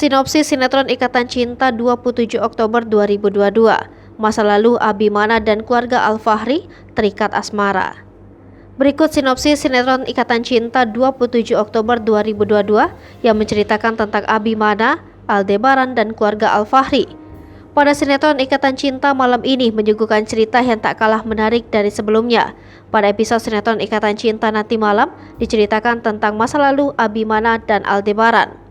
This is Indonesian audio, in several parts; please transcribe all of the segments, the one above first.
Sinopsis sinetron Ikatan Cinta 27 Oktober 2022. Masa lalu Abimana dan keluarga Al-Fahri terikat asmara. Berikut sinopsis sinetron Ikatan Cinta 27 Oktober 2022 yang menceritakan tentang Abimana, Aldebaran dan keluarga Al-Fahri. Pada sinetron Ikatan Cinta malam ini menyuguhkan cerita yang tak kalah menarik dari sebelumnya. Pada episode sinetron Ikatan Cinta nanti malam diceritakan tentang masa lalu Abimana dan Aldebaran.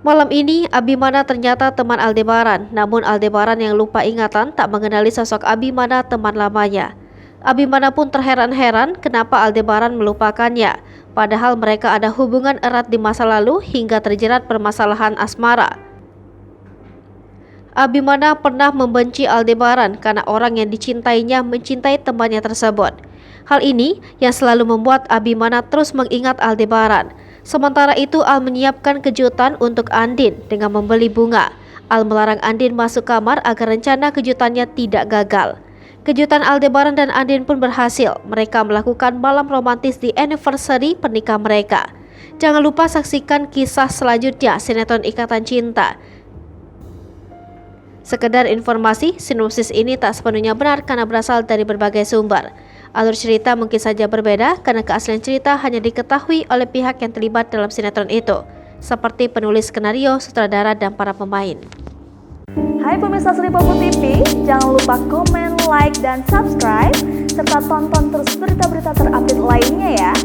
Malam ini, Abimana ternyata teman Aldebaran, namun Aldebaran yang lupa ingatan tak mengenali sosok Abimana teman lamanya. Abimana pun terheran-heran kenapa Aldebaran melupakannya, padahal mereka ada hubungan erat di masa lalu hingga terjerat permasalahan asmara. Abimana pernah membenci Aldebaran karena orang yang dicintainya mencintai temannya tersebut. Hal ini yang selalu membuat Abimana terus mengingat Aldebaran. Sementara itu, Al menyiapkan kejutan untuk Andin dengan membeli bunga. Al melarang Andin masuk kamar agar rencana kejutannya tidak gagal. Kejutan Aldebaran dan Andin pun berhasil. Mereka melakukan malam romantis di anniversary pernikahan mereka. Jangan lupa saksikan kisah selanjutnya sinetron Ikatan Cinta. Sekedar informasi, sinopsis ini tak sepenuhnya benar karena berasal dari berbagai sumber. Alur cerita mungkin saja berbeda karena keaslian cerita hanya diketahui oleh pihak yang terlibat dalam sinetron itu, seperti penulis skenario, sutradara, dan para pemain. Hai pemirsa Sri Popo TV, jangan lupa komen, like, dan subscribe, serta tonton terus berita-berita terupdate lainnya ya.